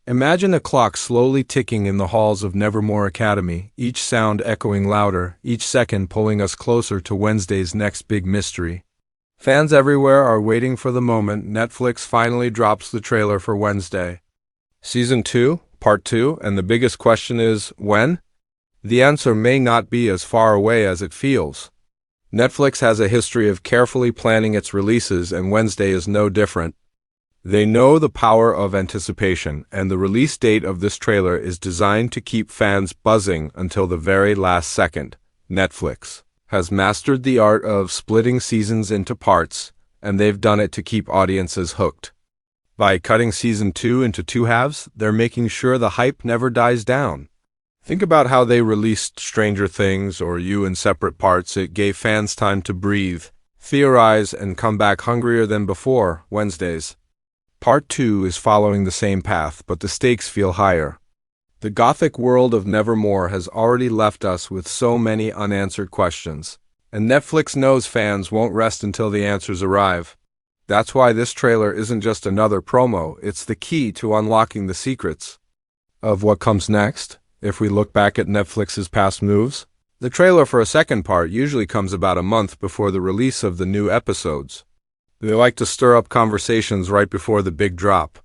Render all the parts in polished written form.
Imagine a clock slowly ticking in the halls of Nevermore Academy, each sound echoing louder, each second pulling us closer to Wednesday's next big mystery. Fans everywhere are waiting for the moment Netflix finally drops the trailer for Wednesday. Season 2, Part 2, and the biggest question is, when? The answer may not be as far away as it feels. Netflix has a history of carefully planning its releases, and Wednesday is no different. They know the power of anticipation, and the release date of this trailer is designed to keep fans buzzing until the very last second. Netflix has mastered the art of splitting seasons into parts, and they've done it to keep audiences hooked. By cutting Season 2 into two halves, they're making sure the hype never dies down. Think about how they released Stranger Things or You in separate parts. It gave fans time to breathe, theorize, and come back hungrier than before. Wednesdays. Part 2 is following the same path, but the stakes feel higher. The gothic world of Nevermore has already left us with so many unanswered questions, and Netflix knows fans won't rest until the answers arrive. That's why this trailer isn't just another promo, it's the key to unlocking the secrets of what comes next. If we look back at Netflix's past moves, the trailer for a second part usually comes about a month before the release of the new episodes. They like to stir up conversations right before the big drop.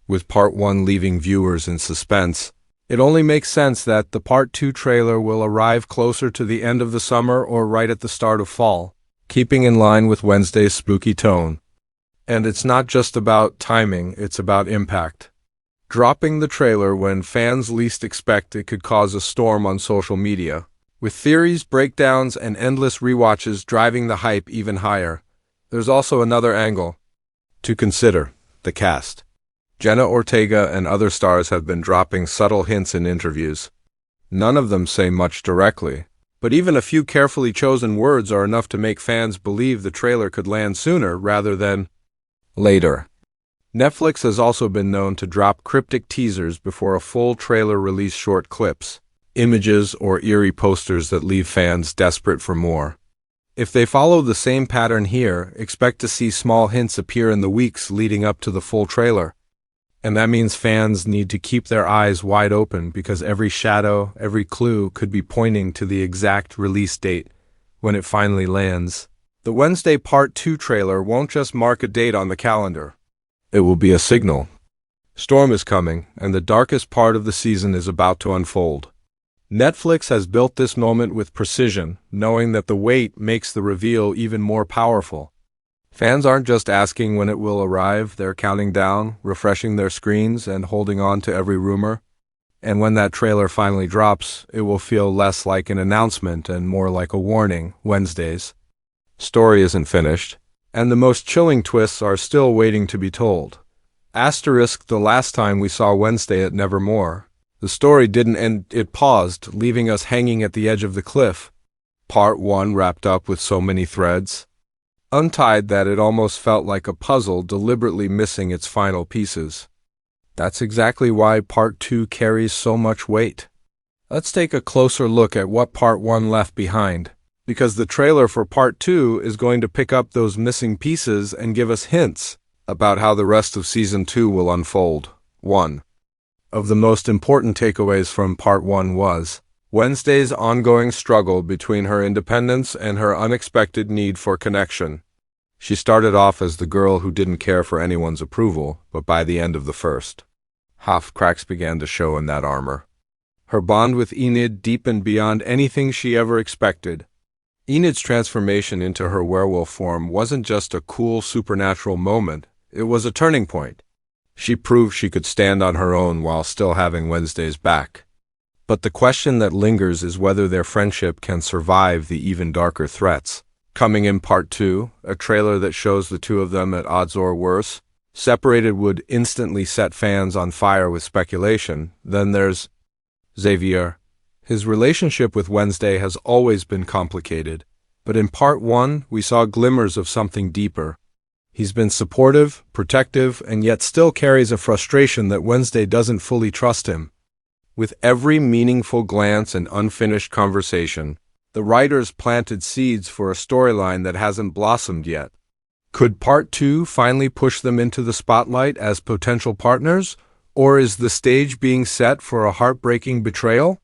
With Part 1 leaving viewers in suspense, it only makes sense that the Part 2 trailer will arrive closer to the end of the summer or right at the start of fall, keeping in line with Wednesday's spooky tone. And it's not just about timing, it's about impact. Dropping the trailer when fans least expect it could cause a storm on social media, with theories, breakdowns, and endless rewatches driving the hype even higher. There's also another angle to consider: the cast. Jenna Ortega and other stars have been dropping subtle hints in interviews. None of them say much directly, but even a few carefully chosen words are enough to make fans believe the trailer could land sooner rather than later. Netflix has also been known to drop cryptic teasers before a full trailer release, short clips, images, or eerie posters that leave fans desperate for more. If they follow the same pattern here, expect to see small hints appear in the weeks leading up to the full trailer. And that means fans need to keep their eyes wide open because every shadow, every clue could be pointing to the exact release date when it finally lands. The Wednesday Part 2 trailer won't just mark a date on the calendar. It will be a signal. Storm is coming, and the darkest part of the season is about to unfold. Netflix has built this moment with precision, knowing that the wait makes the reveal even more powerful. Fans aren't just asking when it will arrive, they're counting down, refreshing their screens, and holding on to every rumor. And when that trailer finally drops, it will feel less like an announcement and more like a warning. Wednesday's story isn't finished, and the most chilling twists are still waiting to be told. Asterisk the last time we saw Wednesday at Nevermore, the story didn't end, it paused, leaving us hanging at the edge of the cliff. Part 1 wrapped up with so many threads untied that it almost felt like a puzzle deliberately missing its final pieces. That's exactly why Part 2 carries so much weight. Let's take a closer look at what Part 1 left behind, because the trailer for Part 2 is going to pick up those missing pieces and give us hints about how the rest of Season 2 will unfold. 1. Of the most important takeaways from Part 1 was Wednesday's ongoing struggle between her independence and her unexpected need for connection. She started off as the girl who didn't care for anyone's approval, but by the end of the first half, cracks began to show in that armor. Her bond with Enid deepened beyond anything she ever expected. Enid's transformation into her werewolf form wasn't just a cool supernatural moment, it was a turning point. She proved she could stand on her own while still having Wednesday's back. But the question that lingers is whether their friendship can survive the even darker threats. Coming in Part 2, a trailer that shows the two of them at odds or worse. Separated would instantly set fans on fire with speculation. Then there's Xavier. His relationship with Wednesday has always been complicated, but in Part 1 we saw glimmers of something deeper. He's been supportive, protective, and yet still carries a frustration that Wednesday doesn't fully trust him. With every meaningful glance and unfinished conversation, the writers planted seeds for a storyline that hasn't blossomed yet. Could Part 2 finally push them into the spotlight as potential partners, Or is the stage being set for a heartbreaking betrayal?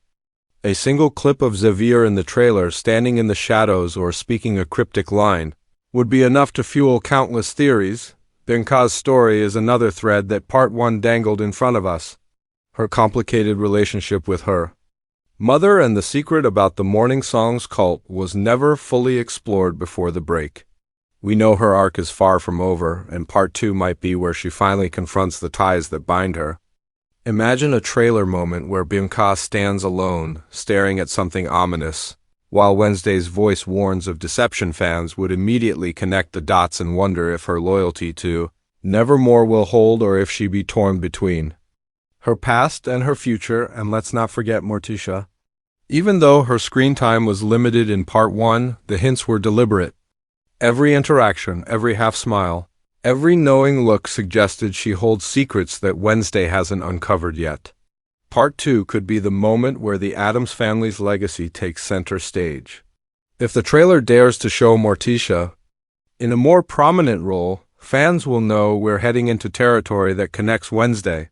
A single clip of Xavier in the trailer standing in the shadows or speaking a cryptic line would be enough to fuel countless theories. Bianca's story is another thread that Part 1 dangled in front of us. Her complicated relationship with her mother and the secret about the Morning Songs cult was never fully explored before the break. We know her arc is far from over, and Part 2 might be where she finally confronts the ties that bind her. Imagine a trailer moment where Bianca stands alone, staring at something ominous, while Wednesday's voice warns of deception. Fans would immediately connect the dots and wonder if her loyalty to Nevermore will hold or if she be torn between her past and her future. And let's not forget Morticia. Even though her screen time was limited in Part 1, the hints were deliberate. Every interaction, every half-smile, every knowing look suggested she holds secrets that Wednesday hasn't uncovered yet. Part 2 could be the moment where the Addams family's legacy takes center stage. If the trailer dares to show Morticia in a more prominent role, fans will know we're heading into territory that connects Wednesday's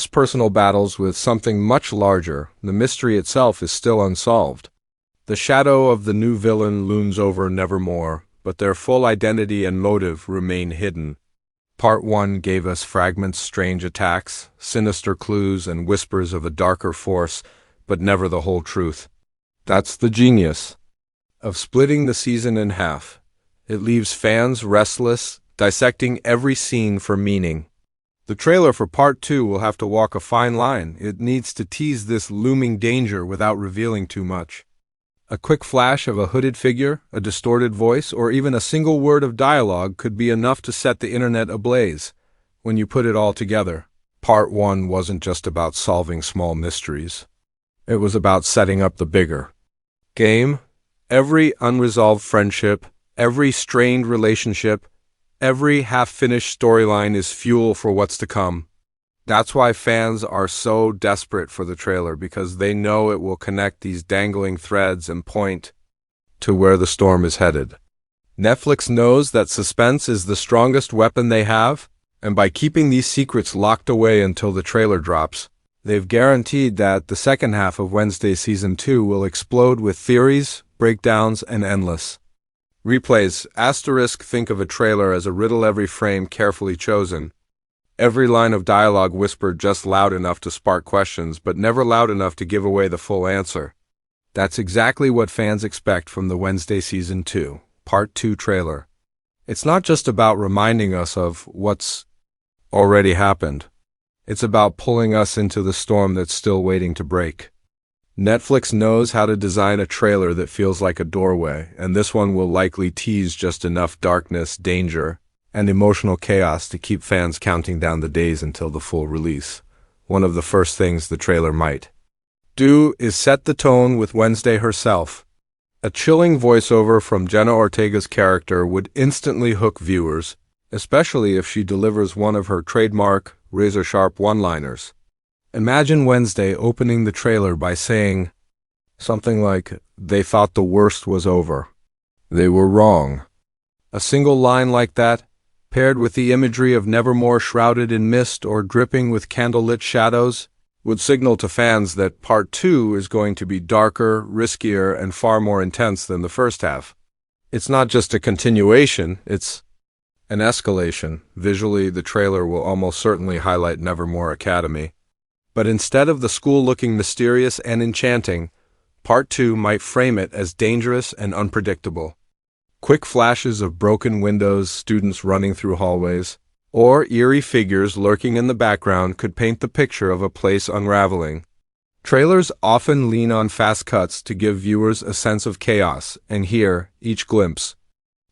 personal battles with something much larger. The mystery itself is still unsolved. The shadow of the new villain looms over Nevermore, but their full identity and motive remain hidden. Part 1 gave us fragments, strange attacks, sinister clues, and whispers of a darker force, but never the whole truth. That's the genius of splitting the season in half. It leaves fans restless, dissecting every scene for meaning. The trailer for Part 2 will have to walk a fine line. It needs to tease this looming danger without revealing too much. A quick flash of a hooded figure, a distorted voice, or even a single word of dialogue could be enough to set the internet ablaze. When you put it all together, Part 1 wasn't just about solving small mysteries. It was about setting up the bigger game. Every unresolved friendship, every strained relationship, every half-finished storyline is fuel for what's to come. That's why fans are so desperate for the trailer, because they know it will connect these dangling threads and point to where the storm is headed. Netflix knows that suspense is the strongest weapon they have, and by keeping these secrets locked away until the trailer drops, they've guaranteed that the second half of Wednesday Season 2 will explode with theories, breakdowns, and endless replays. Think of a trailer as a riddle, every frame carefully chosen. Every line of dialogue whispered just loud enough to spark questions, but never loud enough to give away the full answer. That's exactly what fans expect from the Wednesday Season 2, Part 2 trailer. It's not just about reminding us of what's already happened. It's about pulling us into the storm that's still waiting to break. Netflix knows how to design a trailer that feels like a doorway, and this one will likely tease just enough darkness, danger, and emotional chaos to keep fans counting down the days until the full release. One of the first things the trailer might do is set the tone with Wednesday herself. A chilling voiceover from Jenna Ortega's character would instantly hook viewers, especially if she delivers one of her trademark, razor-sharp one-liners. Imagine Wednesday opening the trailer by saying something like, "They thought the worst was over. They were wrong." A single line like that, paired with the imagery of Nevermore shrouded in mist or dripping with candlelit shadows, would signal to fans that Part 2 is going to be darker, riskier, and far more intense than the first half. It's not just a continuation, it's an escalation. Visually, the trailer will almost certainly highlight Nevermore Academy. But instead of the school looking mysterious and enchanting, Part 2 might frame it as dangerous and unpredictable. Quick flashes of broken windows, students running through hallways, or eerie figures lurking in the background could paint the picture of a place unraveling. Trailers often lean on fast cuts to give viewers a sense of chaos, and here, each glimpse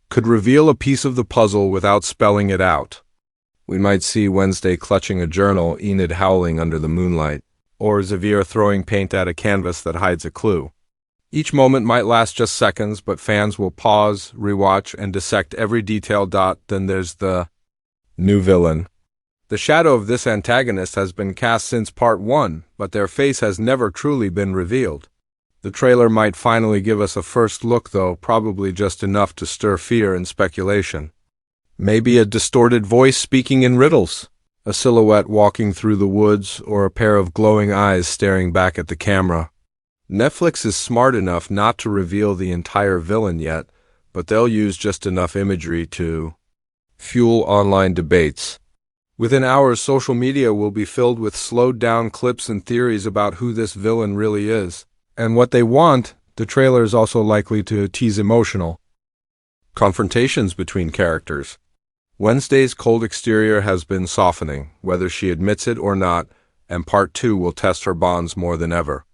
could reveal a piece of the puzzle without spelling it out. We might see Wednesday clutching a journal, Enid howling under the moonlight, or Xavier throwing paint at a canvas that hides a clue. Each moment might last just seconds, but fans will pause, rewatch, and dissect every detail. Then there's the new villain. The shadow of this antagonist has been cast since Part 1, but their face has never truly been revealed. The trailer might finally give us a first look, though, probably just enough to stir fear and speculation. Maybe a distorted voice speaking in riddles, a silhouette walking through the woods, or a pair of glowing eyes staring back at the camera. Netflix is smart enough not to reveal the entire villain yet, but they'll use just enough imagery to fuel online debates. Within hours, social media will be filled with slowed-down clips and theories about who this villain really is. And what they want, the trailer is also likely to tease emotional confrontations between characters. Wednesday's cold exterior has been softening, whether she admits it or not, and Part 2 will test her bonds more than ever.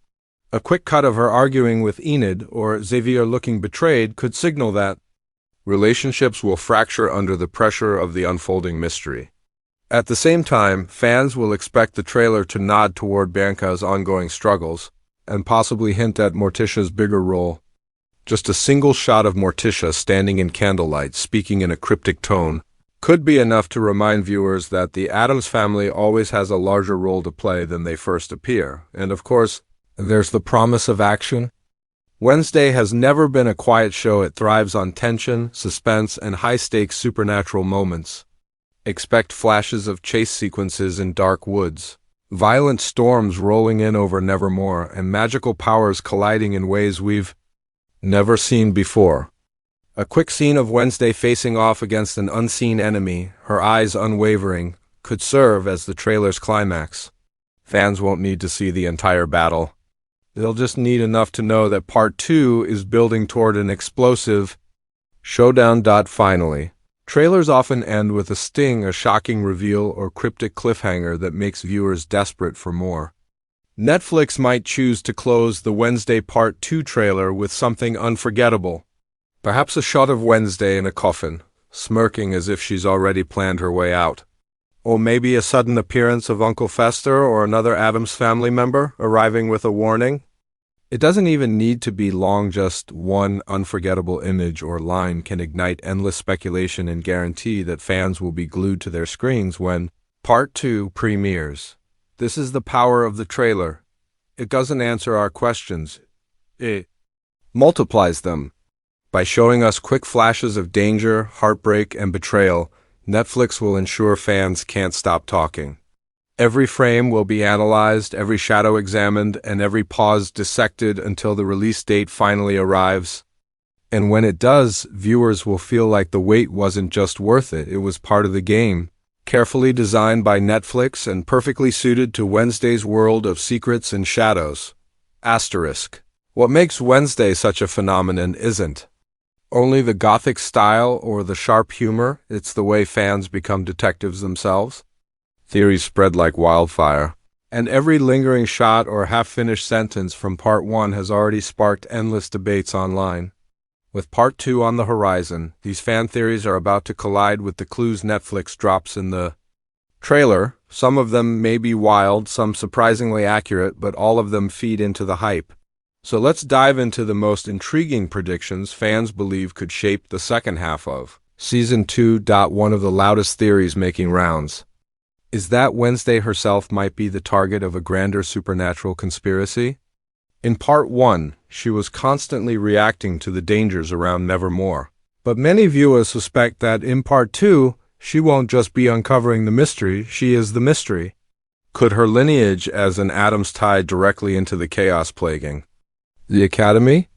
A quick cut of her arguing with Enid or Xavier looking betrayed could signal that relationships will fracture under the pressure of the unfolding mystery. At the same time, fans will expect the trailer to nod toward Bianca's ongoing struggles and possibly hint at Morticia's bigger role. Just a single shot of Morticia standing in candlelight, speaking in a cryptic tone, could be enough to remind viewers that the Addams family always has a larger role to play than they first appear. And of course, there's the promise of action. Wednesday has never been a quiet show. It thrives on tension, suspense, and high-stakes supernatural moments. Expect flashes of chase sequences in dark woods, violent storms rolling in over Nevermore, and magical powers colliding in ways we've never seen before. A quick scene of Wednesday facing off against an unseen enemy, her eyes unwavering, could serve as the trailer's climax. Fans won't need to see the entire battle. They'll just need enough to know that Part 2 is building toward an explosive showdown. Finally, trailers often end with a sting, a shocking reveal, or cryptic cliffhanger that makes viewers desperate for more. Netflix might choose to close the Wednesday Part 2 trailer with something unforgettable. Perhaps a shot of Wednesday in a coffin, smirking as if she's already planned her way out. Or maybe a sudden appearance of Uncle Fester or another Addams family member arriving with a warning. It doesn't even need to be long, just one unforgettable image or line can ignite endless speculation and guarantee that fans will be glued to their screens when Part 2 premieres. This is the power of the trailer. It doesn't answer our questions. It multiplies them. By showing us quick flashes of danger, heartbreak, and betrayal, Netflix will ensure fans can't stop talking. Every frame will be analyzed, every shadow examined, and every pause dissected until the release date finally arrives. And when it does, viewers will feel like the wait wasn't just worth it, it was part of the game. Carefully designed by Netflix and perfectly suited to Wednesday's world of secrets and shadows. Asterisk. What makes Wednesday such a phenomenon isn't only the gothic style or the sharp humor, it's the way fans become detectives themselves. Theories spread like wildfire, and every lingering shot or half-finished sentence from Part 1 has already sparked endless debates online. With Part 2 on the horizon, these fan theories are about to collide with the clues Netflix drops in the trailer. Some of them may be wild, some surprisingly accurate, but all of them feed into the hype. So let's dive into the most intriguing predictions fans believe could shape the second half of Season 2. One of the loudest theories making rounds is that Wednesday herself might be the target of a grander supernatural conspiracy. In Part 1, she was constantly reacting to the dangers around Nevermore. But many viewers suspect that in Part 2, she won't just be uncovering the mystery, she is the mystery. Could her lineage as an Addams tie directly into the chaos plaguing the Academy?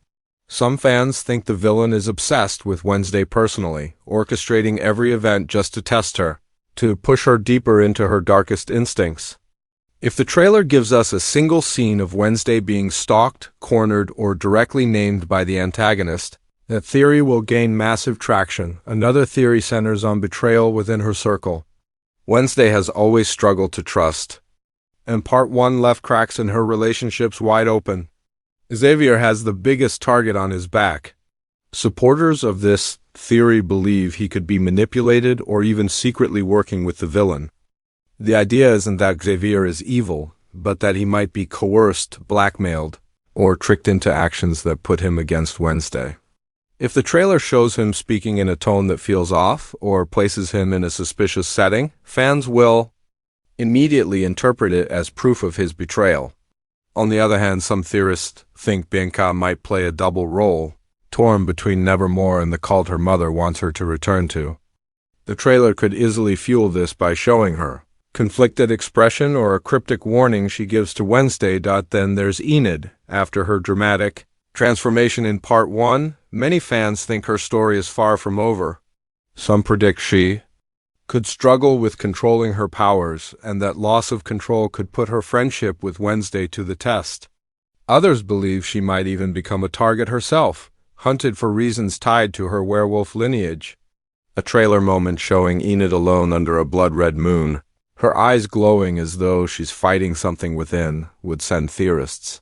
Some fans think the villain is obsessed with Wednesday personally, orchestrating every event just to test her, to push her deeper into her darkest instincts. If the trailer gives us a single scene of Wednesday being stalked, cornered, or directly named by the antagonist, that theory will gain massive traction. Another theory centers on betrayal within her circle. Wednesday has always struggled to trust, and Part 1 left cracks in her relationships wide open. Xavier has the biggest target on his back. Supporters of this theory believe he could be manipulated or even secretly working with the villain. The idea isn't that Xavier is evil, but that he might be coerced, blackmailed, or tricked into actions that put him against Wednesday. If the trailer shows him speaking in a tone that feels off, or places him in a suspicious setting, fans will immediately interpret it as proof of his betrayal. On the other hand, some theorists think Bianca might play a double role, torn between Nevermore and the cult her mother wants her to return to. The trailer could easily fuel this by showing her conflicted expression or a cryptic warning she gives to Wednesday. Then there's Enid. After her dramatic transformation in Part 1, many fans think her story is far from over. Some predict she could struggle with controlling her powers, and that loss of control could put her friendship with Wednesday to the test. Others believe she might even become a target herself, hunted for reasons tied to her werewolf lineage. A trailer moment showing Enid alone under a blood-red moon, her eyes glowing as though she's fighting something within, would send theorists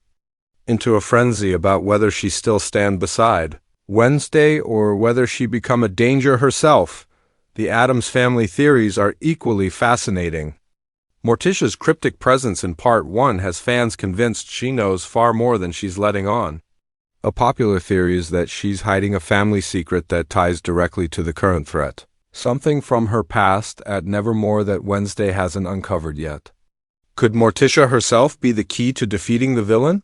into a frenzy about whether she still stand beside Wednesday or whether she become a danger herself. The Addams family theories are equally fascinating. Morticia's cryptic presence in Part 1 has fans convinced she knows far more than she's letting on. A popular theory is that she's hiding a family secret that ties directly to the current threat. Something from her past at Nevermore that Wednesday hasn't uncovered yet. Could Morticia herself be the key to defeating the villain?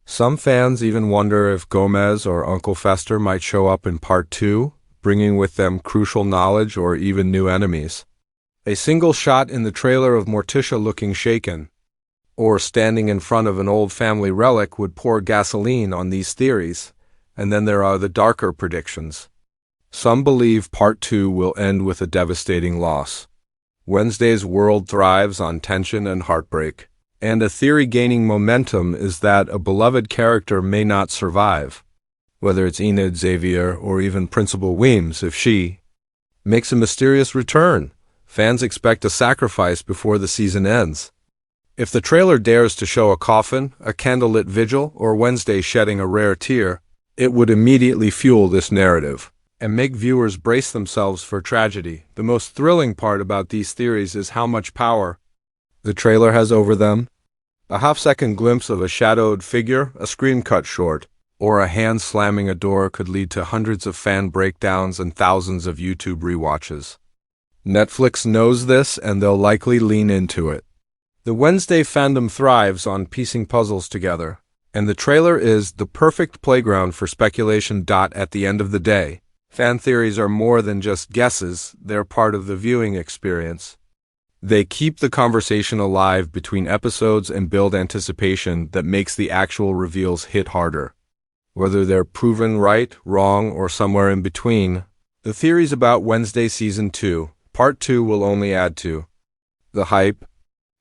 Some fans even wonder if Gomez or Uncle Fester might show up in Part 2, bringing with them crucial knowledge or even new enemies. A single shot in the trailer of Morticia looking shaken, or standing in front of an old family relic, would pour gasoline on these theories. And then there are the darker predictions. Some believe Part 2 will end with a devastating loss. Wednesday's world thrives on tension and heartbreak, and a theory gaining momentum is that a beloved character may not survive. Whether it's Enid, Xavier, or even Principal Weems, if she makes a mysterious return, fans expect a sacrifice before the season ends. If the trailer dares to show a coffin, a candlelit vigil, or Wednesday shedding a rare tear, it would immediately fuel this narrative and make viewers brace themselves for tragedy. The most thrilling part about these theories is how much power the trailer has over them. A half-second glimpse of a shadowed figure, a screen cut short, or a hand slamming a door could lead to hundreds of fan breakdowns and thousands of YouTube rewatches. Netflix knows this, and they'll likely lean into it. The Wednesday fandom thrives on piecing puzzles together, and the trailer is the perfect playground for speculation. At the end of the day, fan theories are more than just guesses, they're part of the viewing experience. They keep the conversation alive between episodes and build anticipation that makes the actual reveals hit harder. Whether they're proven right, wrong, or somewhere in between, the theories about Wednesday Season 2, Part 2 will only add to the hype.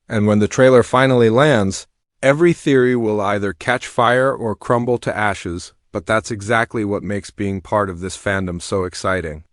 And when the trailer finally lands, every theory will either catch fire or crumble to ashes, but that's exactly what makes being part of this fandom so exciting.